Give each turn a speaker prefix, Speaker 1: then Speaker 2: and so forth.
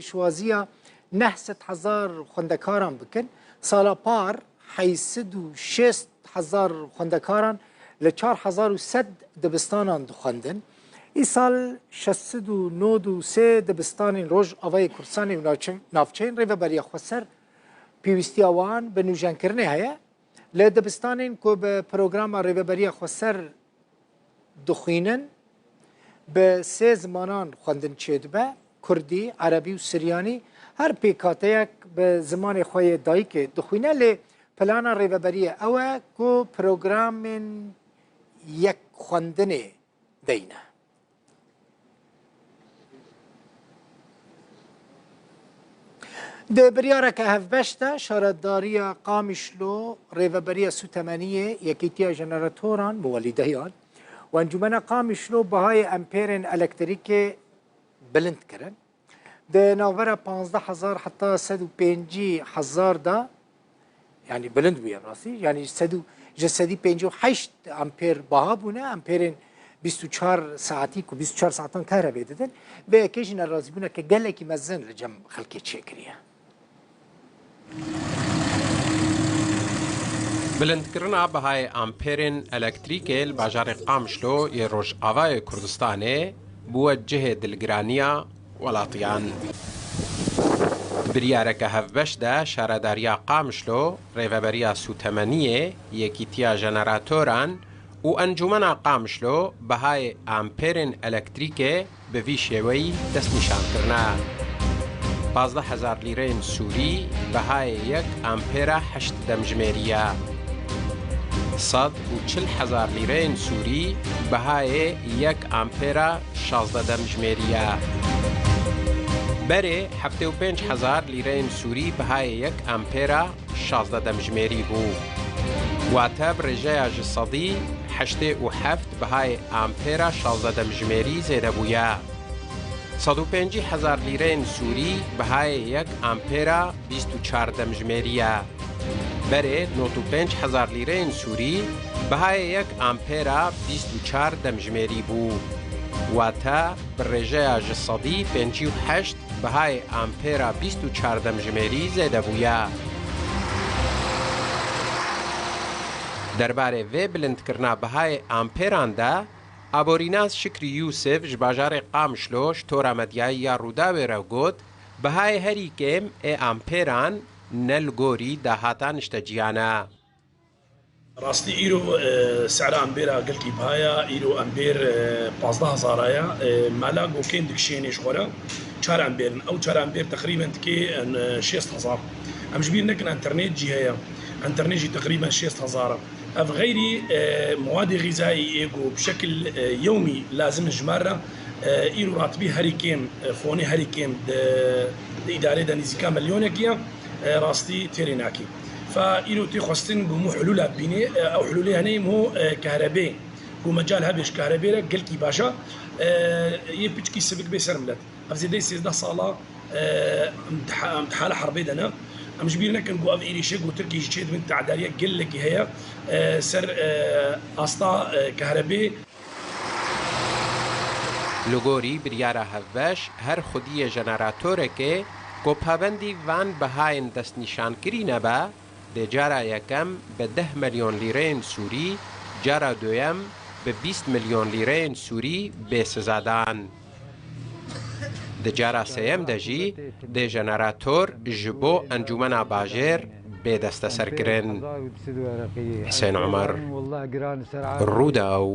Speaker 1: شوازیا 900,000 خوندکاران بکن سالا پار 860,000 خوندکاران ل 4100 دبستانان دخواندن. ای سال 693 دبستان روز آوای کورسانی و نافچین ریو برای خسر پیوستی آوان به نوجان کرنه هیا ل دبستانین که به پروگرام ریو برای خسر دخوینن به سه زمانان خواندن چید به کردی، عربی و سریانی هر پیکاته یک به زمان خواه دایی که دخوینه لی پلانا ریو برای اوه که پروگرام یک خواندن دینه. ده بریاره که هفبشته شارداری قامشلو ریوبری سوتمنیه یکیتیا جنراتوران موالیدهیان و انجمن قامشلو بهای امپیرن الکتریک بلند کرن ده ناوره 15,000 حتی 150,000 دا یعنی بلند بویم راستی یعنی 158 امپیر بها بونه امپیرن 24 ساعتی که 24 ساعتان کهره بیددن و اکیش نرازی بونه که گله که مزن لجم خلقی چه کریه
Speaker 2: بلندکردن بهای امپیرن الکتریکل باجار قامشلو ی روش آوای کردستانه بو جهه دلگرانیا ولاتیان. بریاره که هفبش ده شارداریا قامشلو ریوبریا سوتمنیه یکیتیا جنراتوران و انجمن قامشلو بهای امپیرن الکتریکه به وی شوی دست نشان کرنا. 15,000 لیره سوری بهای یک امپیره 8 دمجمریه 140,000 لیره سوری بهای یک امپیره 16 دمجمریه بره 75,000 لیره سوری بهای یک امپیره 16 دمجمری بو واتب رجای جسدی 87 بهای امپیره 16 دمجمری زیده بویا 150,000 لیره سوری بهای یک امپیره 24 دمجمریه بره 95,000 لیره سوری بهای یک امپیره 24 دمجمری بو واتا برژه جسدی 58 بهای امپیره 24 دمجمری زیده بویا درباره و بلند کرنا بهای امپیران ده ابوریناز شکری یوسف جباجار قامشلوش تورا مدیای یا رودا بیرو گود بهای هری کم ای امپیران نلگوری دهاتا نشتجیانا
Speaker 3: راستی ایرو سعر امبیرا قلقی بهایا ایرو امبیر 15,000 مالا گوکین دکشینش خورا 4 امبیر او 4 امبیر تقريبا تكي 6,000 ام جبير نكن انترنت جهه انترنت جي تقريبا 6,000 اف غيري مواد غذائيه ايجو بشكل يومي لازم جماره ايرو راتبي هريكيم فوني هريكيم اداره دنيزيكا مليونكيا راستي تيريناكي فايرو تيخوستن بمو حلول بيني او حلولي هني مو كهرباء ومجال هبش كهرباء قلكي باشا يبيتشكي سبك بيسرملت افزيدي 16 صاله امتحان حربي دنا ام جبيرنا كنقو اف ايري شيك وتركي جيد من تعداريه قل لك هي سر استا كهرباء
Speaker 2: لوگوری بریاره هفش هر خودی جنراتوره که پابندی وان بهاین دست نشان کری نبا ده جارا یکم به 10 میلیون لیره سوری جارا دویم به 20 میلیون لیره سوری به سزادان ده جارا سیم دجی ده جنراتور جبو انجمن باجر به دست سرکرن. حسین عمر رودا